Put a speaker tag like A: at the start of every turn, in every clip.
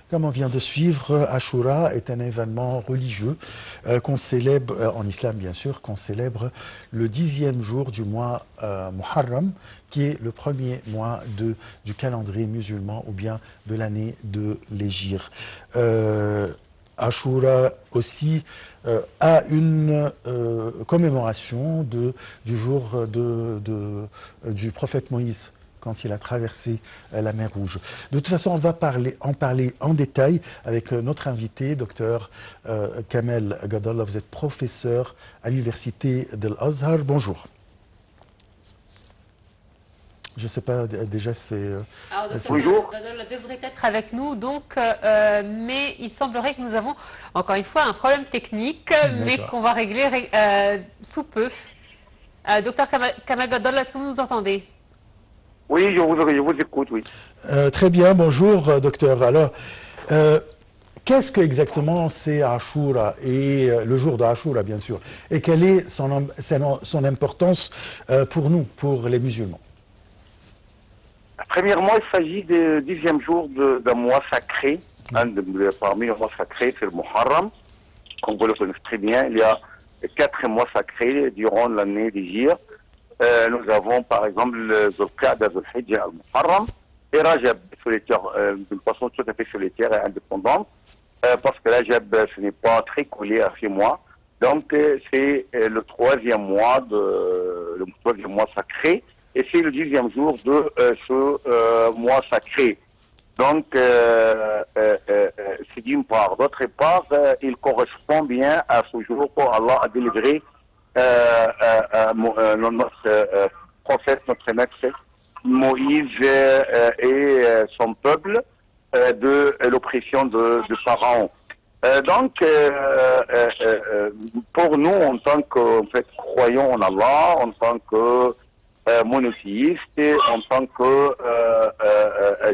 A: Comme on vient de suivre, Ashura est un événement religieux qu'on célèbre, en islam bien sûr, qu'on célèbre le 10e jour du mois Muharram, qui est le premier mois du calendrier musulman ou bien de l'année de l'Hégire. Ashura aussi a une commémoration du jour du prophète Moïse, quand il a traversé la mer Rouge. De toute façon, on va en parler en détail avec notre invité, docteur Kamel Gadallah. Vous êtes professeur à l'université de l'Azhar. Bonjour. Je ne sais pas, déjà c'est...
B: Alors, docteur Gadallah devrait être avec nous, donc, mais il semblerait que nous avons, encore une fois, un problème technique, mais qu'on va régler sous peu. Docteur Kamel Gadallah, est-ce que vous nous entendez?
C: Oui, je vous écoute, oui.
A: Très bien, bonjour docteur. Alors, qu'est-ce que exactement c'est Ashura et le jour de Ashura, bien sûr, et quelle est son importance pour nous, pour les musulmans?
C: Premièrement, il s'agit du 10e jour d'un mois sacré, parmi les mois sacrés, c'est le Muharram. Comme vous le connaissez très bien, il y a 4 mois sacrés durant l'année d'Hégire. Nous avons par exemple le Zulqa'da, Zulhijja, le Muharram et Rajab, d'une façon tout à fait solitaire et indépendante, parce que Rajab, ce n'est pas très collé à 6 mois. Donc c'est le troisième mois sacré et c'est le 10e jour de ce mois sacré. Donc c'est d'une part. D'autre part, il correspond bien à ce jour où Allah a délivré notre prophète, notre maître Moïse et son peuple de l'oppression de Pharaon. Donc, pour nous, en tant que croyants en Allah, en tant que monothéistes, en tant que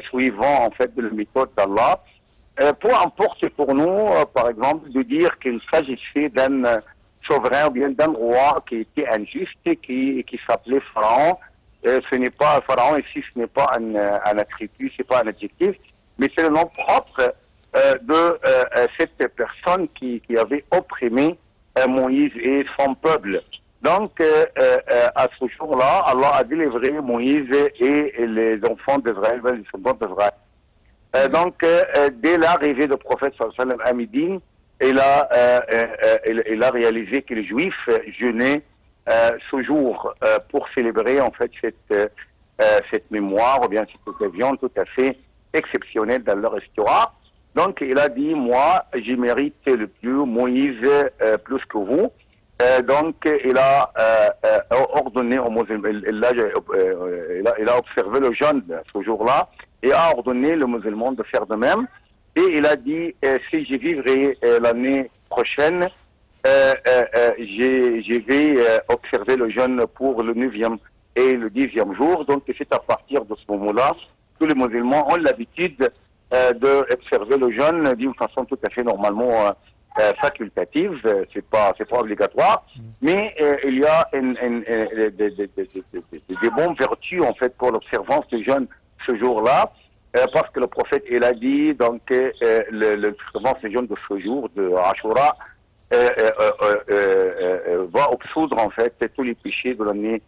C: suivants de la méthode d'Allah, peu importe pour nous, par exemple, de dire qu'il s'agissait d'un souverain ou bien d'un roi qui était injuste, qui s'appelait Pharaon. Ce n'est pas Pharaon ici, ce n'est pas un attribut, c'est pas un adjectif, mais c'est le nom propre de cette personne qui avait opprimé Moïse et son peuple. Donc, à ce jour-là, Allah a délivré Moïse et les enfants d'Israël, les descendants d'Israël. Donc, dès l'arrivée du prophète sallallahu alayhi wa sallam à Médine, il a réalisé que les Juifs jeûnaient ce jour pour célébrer en fait cette mémoire ou bien cette occasion tout à fait exceptionnelle dans leur histoire. Donc il a dit, moi j'ai mérité le plus, Moïse plus que vous. Donc il a ordonné aux musulmans, il a observé le jeûne ce jour-là et a ordonné aux musulmans de faire de même. Et il a dit, si j'y vivrai l'année prochaine, je vais observer le jeûne pour le 9e et le 10e jour. Donc c'est à partir de ce moment-là, tous les musulmans ont l'habitude d'observer le jeûne d'une façon tout à fait normalement facultative, c'est pas obligatoire, mais il y a des bonnes vertus en fait pour l'observance du jeûne ce jour-là. Parce que le prophète, il a dit, donc, l'observance du jeûne de ce jour, de Ashura, va absoudre, en fait, tous les péchés de l'année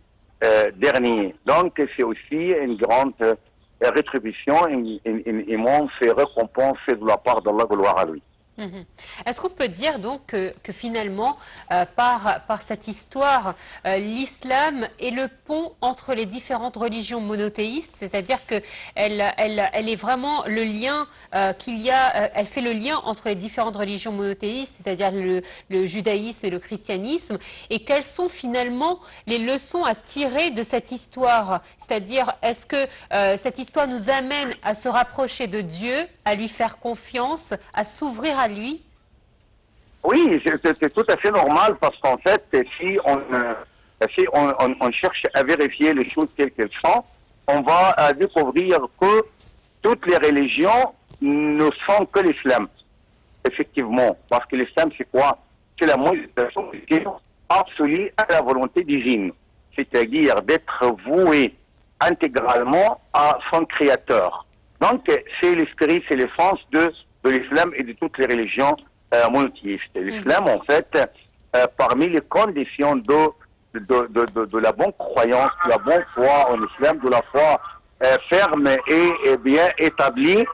C: dernière. Donc, c'est aussi une grande rétribution, une immense récompense de la part d'Allah, gloire à lui.
B: Est-ce qu'on peut dire donc que finalement, par cette histoire, l'islam est le pont entre les différentes religions monothéistes, c'est-à-dire qu'elle est vraiment le lien elle fait le lien entre les différentes religions monothéistes, c'est-à-dire le judaïsme et le christianisme, et quelles sont finalement les leçons à tirer de cette histoire? C'est-à-dire, est-ce que cette histoire nous amène à se rapprocher de Dieu, à lui faire confiance, à s'ouvrir à lui?
C: Oui, c'est tout à fait normal parce qu'en fait, si on cherche à vérifier les choses telles qu'elles sont, on va découvrir que toutes les religions ne sont que l'islam. Effectivement, parce que l'islam, c'est quoi? C'est la manifestation absolue à la volonté divine, c'est-à-dire d'être voué intégralement à son créateur. Donc, c'est l'esprit, c'est l'essence de de l'islam et de toutes les religions monothéistes. L'islam, en fait, parmi les conditions de la bonne croyance, de la bonne foi en islam, de la foi ferme et bien établie,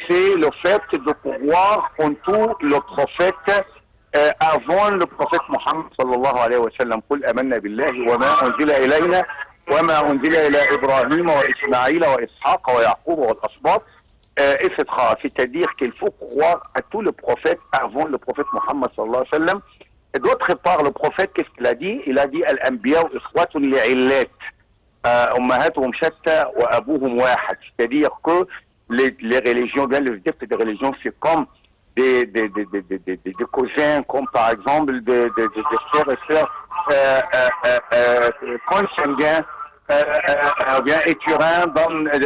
C: c'est le fait de pouvoir en tout le prophète avant le prophète Mohammed sallallahu alayhi wa sallam. قل آمنا بالله وما أنزل إلينا وما أنزل إلى إبراهيم وإسماعيل وإسحاق ويعقوب والأسباط, etc. C'est-à-dire qu'il faut croire à tous les prophètes avant le prophète Mohammed sallallahu alayhi wa sallam. Et d'autre part, le prophète, qu'est-ce qu'il a dit? Il a dit Al-Anbiya ikhwatun li'illat, ummahatuhum shatta wa abuhum wahid. C'est-à-dire que les religions, bien les adeptes des religions, c'est comme des cousins, comme par exemple des frères et sœurs consanguins, bien éthurins,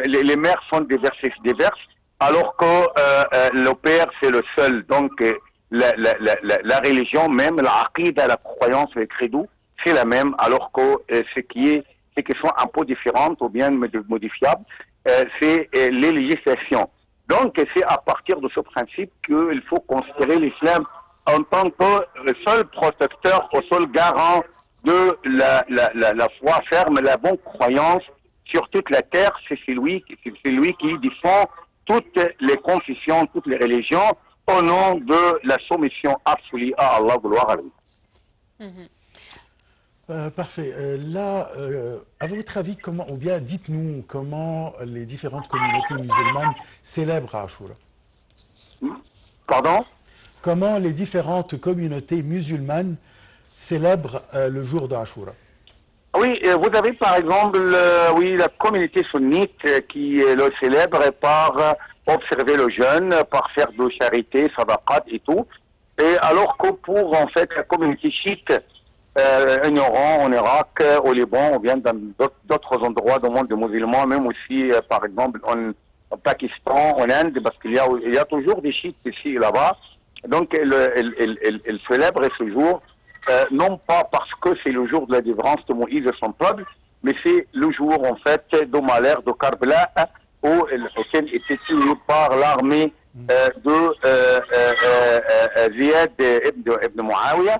C: les mères sont diverses, alors que le père c'est le seul. Donc la religion même, la aqida, la croyance, le credo, c'est la même, alors que ce qui sont un peu différentes ou bien modifiables, c'est les législations. Donc c'est à partir de ce principe qu'il faut considérer l'islam en tant que seul protecteur, au seul garant de la foi ferme, la bonne croyance sur toute la terre. C'est celui qui défend toutes les confessions, toutes les religions, au nom de la soumission absolue à Allah, gloire à lui.
A: Parfait. Là, à votre avis, comment, ou bien dites-nous comment les différentes communautés musulmanes célèbrent Ashura?
C: Pardon?
A: Comment les différentes communautés musulmanes célèbrent le jour d'Ashura?
C: Oui, vous avez par exemple la communauté sunnite qui le célèbre par observer le jeûne, par faire de charité, sadaqat et tout. Et alors que pour en fait la communauté chiite en Iran, en Irak, au Liban, ou bien dans d'autres endroits du monde musulman, même aussi par exemple en Pakistan, en Inde, parce qu'il y a toujours des chiites ici et là-bas. Donc elle célèbre ce jour. Non pas parce que c'est le jour de la délivrance de Moïse et son peuple, mais c'est le jour en fait de malheur de Karbala où Hussein était tué par l'armée de Ziyad ibn Muawiyah.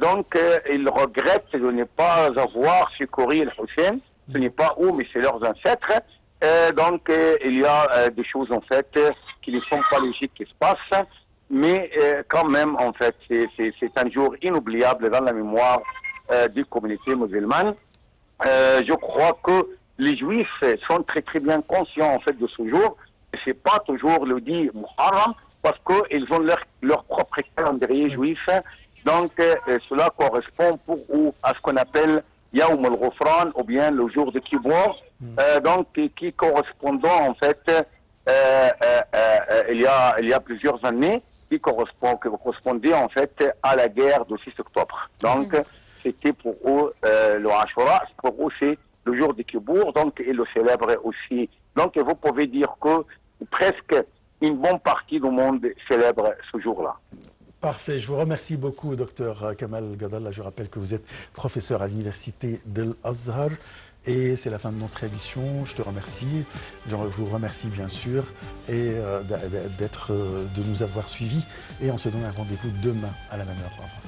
C: Donc ils regrettent de ne pas avoir secouru le Hussein. Ce n'est pas eux, mais c'est leurs ancêtres. Donc il y a des choses en fait qui ne sont pas logiques qui se passent. Mais quand même, en fait, c'est un jour inoubliable dans la mémoire des communautés musulmanes. Je crois que les Juifs sont très très bien conscients en fait de ce jour. C'est pas toujours le dit Muharram parce qu'ils ont leur propre calendrier juif. Donc cela correspond pour eux à ce qu'on appelle Yawm al-Ghufran ou bien le jour de Kippour. Donc qui correspondant en fait il y a plusieurs années. Qui correspondait en fait à la guerre du 6 octobre. Donc, c'était pour eux le Ashura, pour eux c'est le jour de Kippour, donc ils le célèbrent aussi. Donc, vous pouvez dire que presque une bonne partie du monde célèbre ce jour-là.
A: Parfait, je vous remercie beaucoup, docteur Kamal Gadalla. Je rappelle que vous êtes professeur à l'université de l'Azhar. Et c'est la fin de notre émission. Je te remercie. Je vous remercie bien sûr et de nous avoir suivis. Et on se donne un rendez-vous demain à la même heure. Au revoir.